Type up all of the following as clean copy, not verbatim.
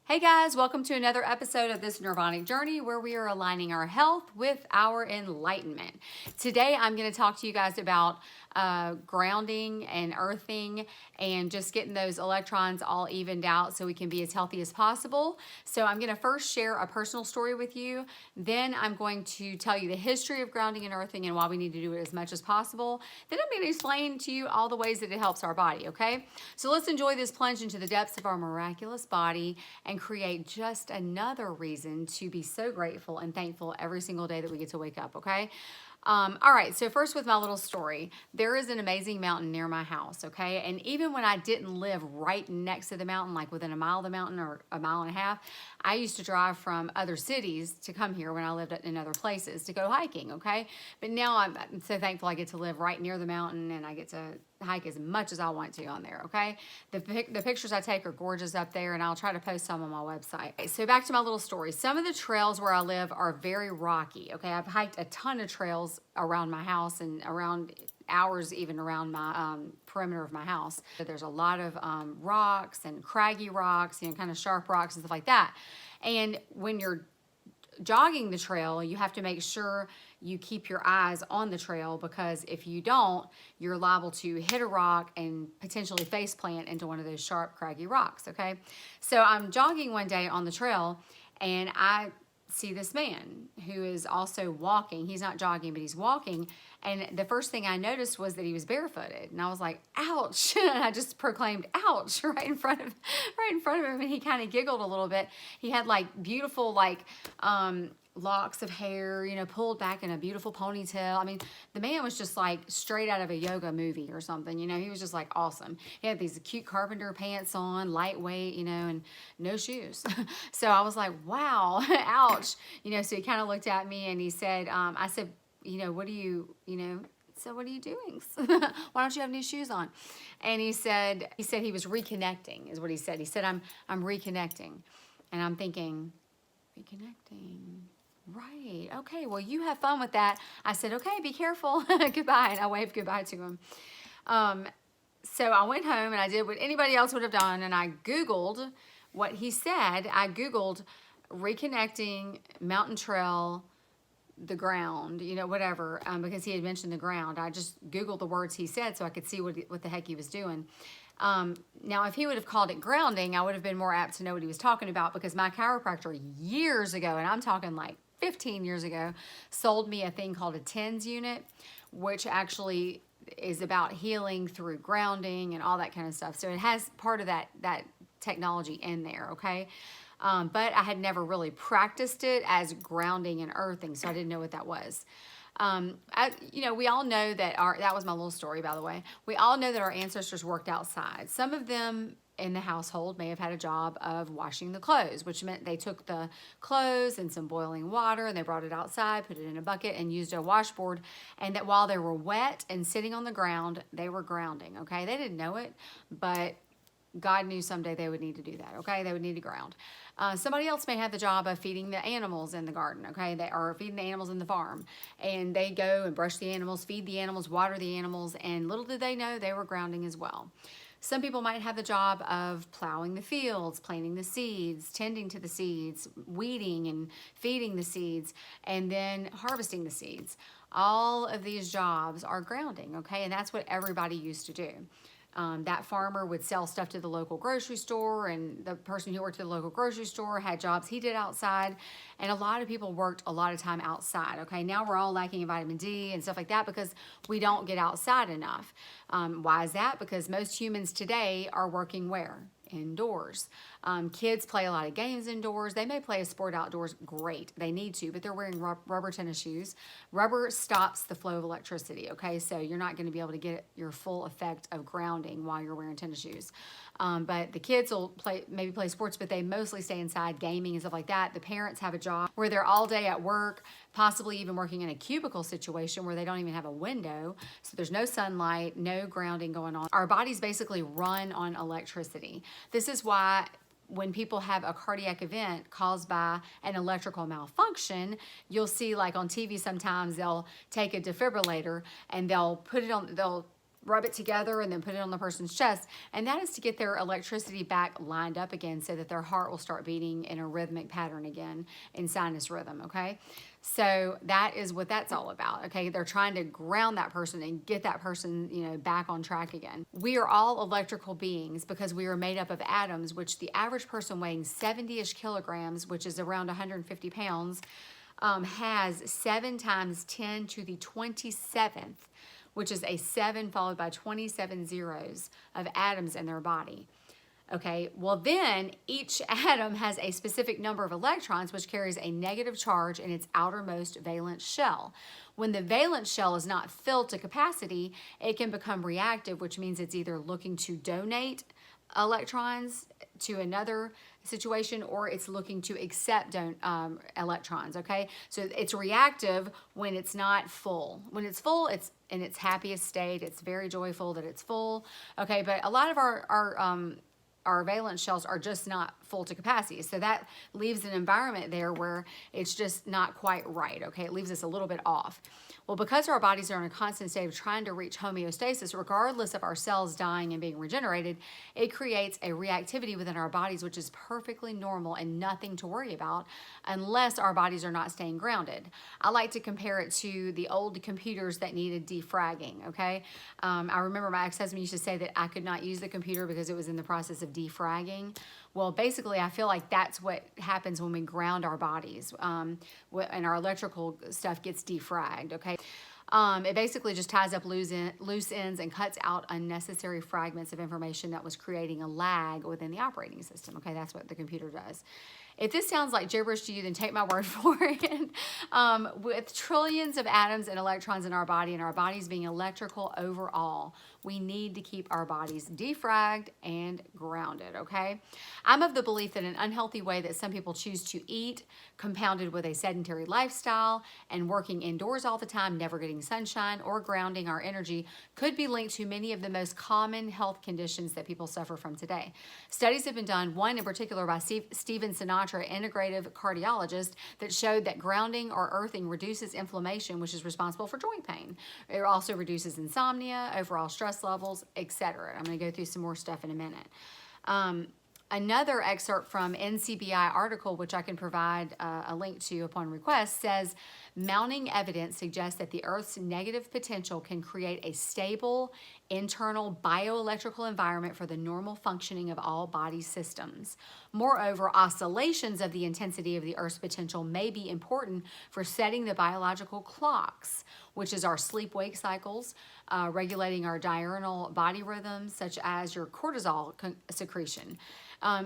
Hey guys, welcome to another episode of this Nirvanic Journey where we are aligning our health with our enlightenment. Today I'm going to talk to you guys about grounding and earthing and just getting those electrons all evened out so we can be as healthy as possible. So I'm going to first share a personal story with you. Then I'm going to tell you the history of grounding and earthing and why we need to do it as much as possible. Then I'm going to explain to you all the ways that it helps our body, okay? So let's enjoy this plunge into the depths of our miraculous body and create just another reason to be so grateful and thankful every single day that we get to wake up, okay? All right, so first with my little story, there is an amazing mountain near my house, okay? And even when I didn't live right next to the mountain, like within a mile of the mountain or a mile and a half, I used to drive from other cities to come here when I lived in other places to go hiking, okay? But now I'm so thankful I get to live right near the mountain and I get to hike as much as I want to on there, okay? The pictures I take are gorgeous up there, and I'll try to post some on my website. Okay, so back to my little story. Some of the trails where I live are very rocky, okay? I've hiked a ton of trails around my house and around hours even around my perimeter of my house. There's a lot of rocks and craggy rocks, you know, kind of sharp rocks and stuff like that. And when you're jogging the trail, you have to make sure you keep your eyes on the trail, because if you don't, you're liable to hit a rock and potentially face plant into one of those sharp, craggy rocks, okay? So I'm jogging one day on the trail and I see this man who is also walking. He's not jogging, but he's walking. And the first thing I noticed was that he was barefooted. And I was like, ouch. And I just proclaimed, ouch, right in front of him. And he kind of giggled a little bit. He had like beautiful, like, locks of hair, you know, pulled back in a beautiful ponytail. I mean, the man was just like straight out of a yoga movie or something, you know. He was just like awesome. He had these cute carpenter pants on, lightweight, you know, and no shoes. So I was like, wow, ouch. You know, so he kind of looked at me and he said, I said, you know, what are you doing? Why don't you have new shoes on? And he said he was reconnecting, is what he said. He said, I'm reconnecting. And I'm thinking, reconnecting. Right. Okay. Well, you have fun with that. I said, okay, be careful. Goodbye. And I waved goodbye to him. So I went home and I did what anybody else would have done. And I Googled what he said. I Googled reconnecting, mountain trail, the ground, you know, whatever, because he had mentioned the ground. I just Googled the words he said so I could see what the heck he was doing. Now, if he would have called it grounding, I would have been more apt to know what he was talking about, because my chiropractor years ago, and I'm talking like 15 years ago, sold me a thing called a TENS unit, which actually is about healing through grounding and all that kind of stuff. So it has part of that technology in there, okay? But I had never really practiced it as grounding and earthing, so I didn't know what that was. You know, we all know that that was my little story, by the way. We all know that our ancestors worked outside. Some of them in the household may have had a job of washing the clothes, which meant they took the clothes and some boiling water and they brought it outside, put it in a bucket and used a washboard. And that while they were wet and sitting on the ground, they were grounding, okay? They didn't know it, but God knew someday they would need to do that, okay? They would need to ground. Somebody else may have the job of feeding the animals in the garden, okay? They are feeding the animals in the farm. And they go and brush the animals, feed the animals, water the animals, and little did they know they were grounding as well. Some people might have the job of plowing the fields, planting the seeds, tending to the seeds, weeding and feeding the seeds, and then harvesting the seeds. All of these jobs are grounding, okay? And that's what everybody used to do. That farmer would sell stuff to the local grocery store, and the person who worked at the local grocery store had jobs he did outside, and a lot of people worked a lot of time outside, okay? Now we're all lacking in vitamin D and stuff like that because we don't get outside enough. Why is that? Because most humans today are working where? Indoors. Kids play a lot of games indoors. They may play a sport outdoors, great. They need to, but they're wearing rubber tennis shoes. Rubber stops the flow of electricity, okay? So you're not going to be able to get your full effect of grounding while you're wearing tennis shoes. But the kids will maybe play sports, but they mostly stay inside gaming and stuff like that. The parents have a job where they're all day at work, possibly even working in a cubicle situation where they don't even have a window. So there's no sunlight, no grounding going on. Our bodies basically run on electricity. This is why when people have a cardiac event caused by an electrical malfunction, you'll see like on TV sometimes they'll take a defibrillator and they'll rub it together and then put it on the person's chest. And that is to get their electricity back lined up again so that their heart will start beating in a rhythmic pattern again in sinus rhythm, okay? So that is what that's all about, okay? They're trying to ground that person and get that person, you know, back on track again. We are all electrical beings because we are made up of atoms, which the average person weighing 70-ish kilograms, which is around 150 pounds, has 7 times 10 to the 27th, which is a 7 followed by 27 zeros of atoms in their body. Okay, well then each atom has a specific number of electrons which carries a negative charge in its outermost valence shell. When the valence shell is not filled to capacity, it can become reactive, which means it's either looking to donate electrons to another situation or it's looking to accept electrons, okay? So it's reactive when it's not full. When it's full, it's in its happiest state. It's very joyful that it's full, okay? But a lot of our valence shells are just not full to capacity. So that leaves an environment there where it's just not quite right, okay? It leaves us a little bit off. Well, because our bodies are in a constant state of trying to reach homeostasis, regardless of our cells dying and being regenerated, it creates a reactivity within our bodies, which is perfectly normal and nothing to worry about unless our bodies are not staying grounded. I like to compare it to the old computers that needed defragging, okay? I remember my ex-husband used to say that I could not use the computer because it was in the process of defragging. Well, basically, I feel like that's what happens when we ground our bodies and our electrical stuff gets defragged, okay? It basically just ties up loose ends and cuts out unnecessary fragments of information that was creating a lag within the operating system, okay? That's what the computer does. If this sounds like gibberish to you, then take my word for it. With trillions of atoms and electrons in our body and our bodies being electrical overall, we need to keep our bodies defragged and grounded, okay? I'm of the belief that an unhealthy way that some people choose to eat, compounded with a sedentary lifestyle and working indoors all the time, never getting sunshine or grounding our energy, could be linked to many of the most common health conditions that people suffer from today. Studies have been done, one in particular by Stephen Sinatra, integrative cardiologist, that showed that grounding or earthing reduces inflammation, which is responsible for joint pain. It also reduces insomnia, overall stress levels, etc. I'm going to go through some more stuff in a minute. Another excerpt from NCBI article, which I can provide a link to upon request, says mounting evidence suggests that the Earth's negative potential can create a stable internal bioelectrical environment for the normal functioning of all body systems. Moreover, oscillations of the intensity of the Earth's potential may be important for setting the biological clocks, which is our sleep-wake cycles, regulating our diurnal body rhythms, such as your cortisol secretion.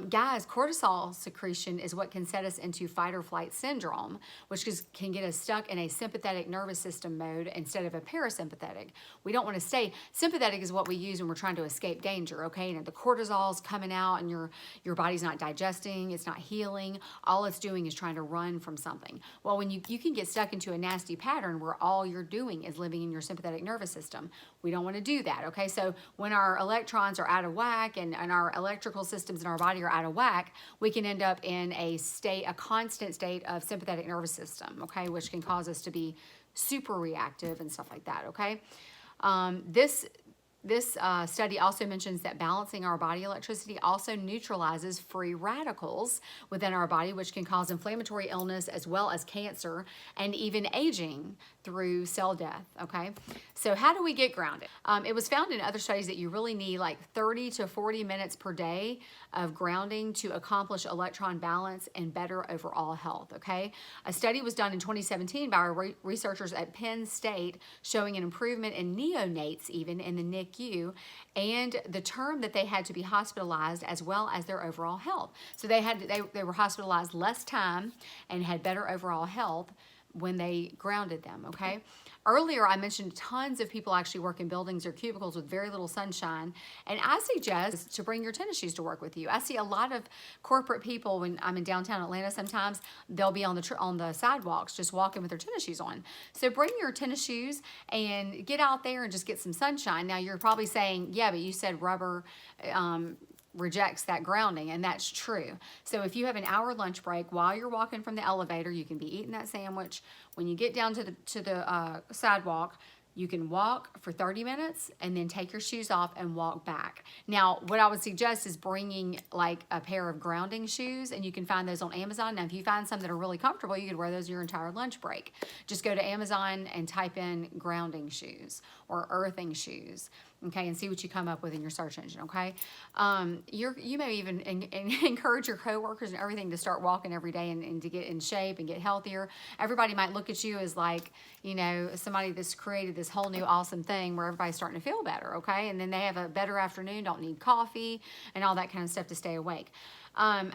Guys, cortisol secretion is what can set us into fight or flight syndrome, which can get us stuck in a sympathetic nervous system mode instead of a parasympathetic. We don't want to stay. Sympathetic is what we use when we're trying to escape danger, okay? And the cortisol's coming out and your body's not digesting, it's not healing. All it's doing is trying to run from something. Well, when you can get stuck into a nasty pattern where all you're doing is living in your sympathetic nervous system. We don't want to do that, okay? So when our electrons are out of whack and our electrical systems in our body are out of whack, we can end up in a constant state of sympathetic nervous system, okay, which can cause us to be super reactive and stuff like that, okay? This study also mentions that balancing our body electricity also neutralizes free radicals within our body, which can cause inflammatory illness as well as cancer and even aging through cell death, okay? So how do we get grounded? It was found in other studies that you really need like 30 to 40 minutes per day of grounding to accomplish electron balance and better overall health, okay? A study was done in 2017 by researchers at Penn State showing an improvement in neonates even in the NICU and the term that they had to be hospitalized as well as their overall health. So they were hospitalized less time and had better overall health when they grounded them, okay? Earlier, I mentioned tons of people actually work in buildings or cubicles with very little sunshine, and I suggest to bring your tennis shoes to work with you. I see a lot of corporate people when I'm in downtown Atlanta sometimes, they'll be on the sidewalks just walking with their tennis shoes on. So bring your tennis shoes and get out there and just get some sunshine. Now, you're probably saying, yeah, but you said rubber rejects that grounding, and that's true. So if you have an hour lunch break while you're walking from the elevator, you can be eating that sandwich. When you get down to the sidewalk, You can walk for 30 minutes and then take your shoes off and walk back. Now, what I would suggest is bringing like a pair of grounding shoes, and you can find those on Amazon. Now, if you find some that are really comfortable, you could wear those your entire lunch break. Just go to Amazon and type in grounding shoes or earthing shoes, okay, and see what you come up with in your search engine, okay? You may even encourage your coworkers and everything to start walking every day and to get in shape and get healthier. Everybody might look at you as like, you know, somebody that's created this whole new awesome thing where everybody's starting to feel better, okay? And then they have a better afternoon, don't need coffee and all that kind of stuff to stay awake.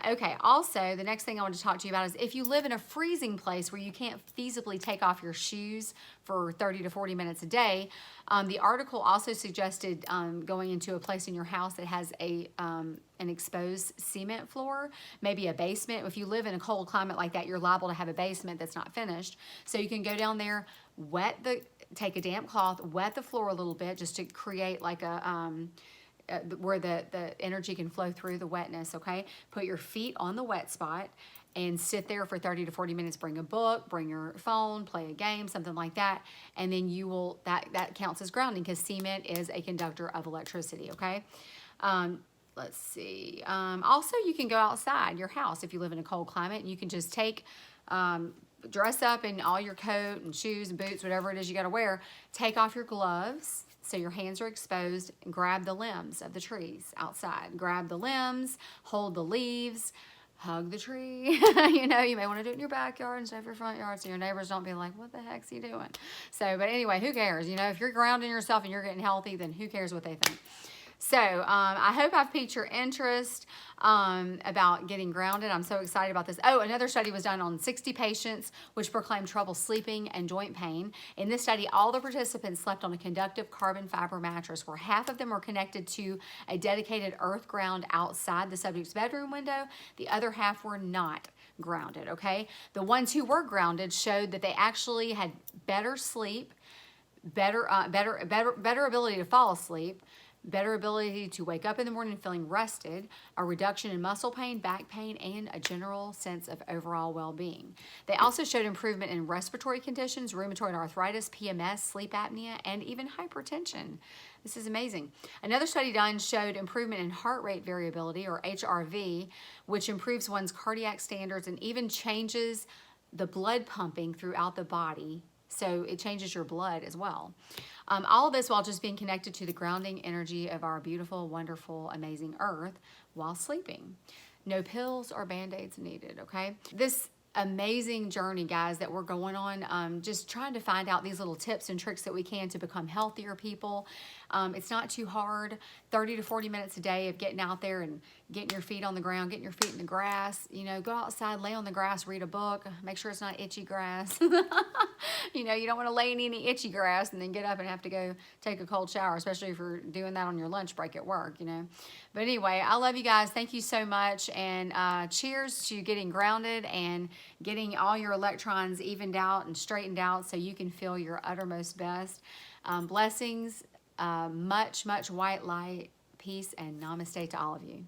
Okay, also, the next thing I want to talk to you about is if you live in a freezing place where you can't feasibly take off your shoes for 30 to 40 minutes a day, the article also suggested going into a place in your house that has an exposed cement floor, maybe a basement. If you live in a cold climate like that, you're liable to have a basement that's not finished. So you can go down there, take a damp cloth, wet the floor a little bit just to create like a... where the energy can flow through the wetness, okay? Put your feet on the wet spot and sit there for 30 to 40 minutes. Bring a book, bring your phone, play a game, something like that. And then you will, that counts as grounding because cement is a conductor of electricity, okay? Let's see. Also, you can go outside your house if you live in a cold climate, and you can just take, dress up in all your coat and shoes and boots, whatever it is you got to wear. Take off your gloves so your hands are exposed, and grab the limbs of the trees outside. Grab the limbs, hold the leaves, hug the tree. You know, you may want to do it in your backyard instead of your front yard so your neighbors don't be like, what the heck's he doing? So, but anyway, who cares? You know, if you're grounding yourself and you're getting healthy, then who cares what they think? So I hope I've piqued your interest about getting grounded. I'm so excited about this. Oh, another study was done on 60 patients which proclaimed trouble sleeping and joint pain. In this study, all the participants slept on a conductive carbon fiber mattress where half of them were connected to a dedicated earth ground outside the subject's bedroom window. The other half were not grounded, okay? The ones who were grounded showed that they actually had better sleep, better ability to fall asleep, better ability to wake up in the morning feeling rested, a reduction in muscle pain, back pain, and a general sense of overall well-being. They also showed improvement in respiratory conditions, rheumatoid arthritis, PMS, sleep apnea, and even hypertension. This is amazing. Another study done showed improvement in heart rate variability, or HRV, which improves one's cardiac standards and even changes the blood pumping throughout the body. So it changes your blood as well. All of this while just being connected to the grounding energy of our beautiful, wonderful, amazing earth while sleeping. No pills or Band-Aids needed, okay? This amazing journey, guys, that we're going on, just trying to find out these little tips and tricks that we can to become healthier people. It's not too hard. 30 to 40 minutes a day of getting out there and getting your feet on the ground, getting your feet in the grass. You know, go outside, lay on the grass, read a book. Make sure it's not itchy grass. You know, you don't want to lay in any itchy grass and then get up and have to go take a cold shower, especially if you're doing that on your lunch break at work, you know. But anyway, I love you guys. Thank you so much. And cheers to getting grounded and getting all your electrons evened out and straightened out so you can feel your uttermost best. Blessings, much, much white light, peace, and namaste to all of you.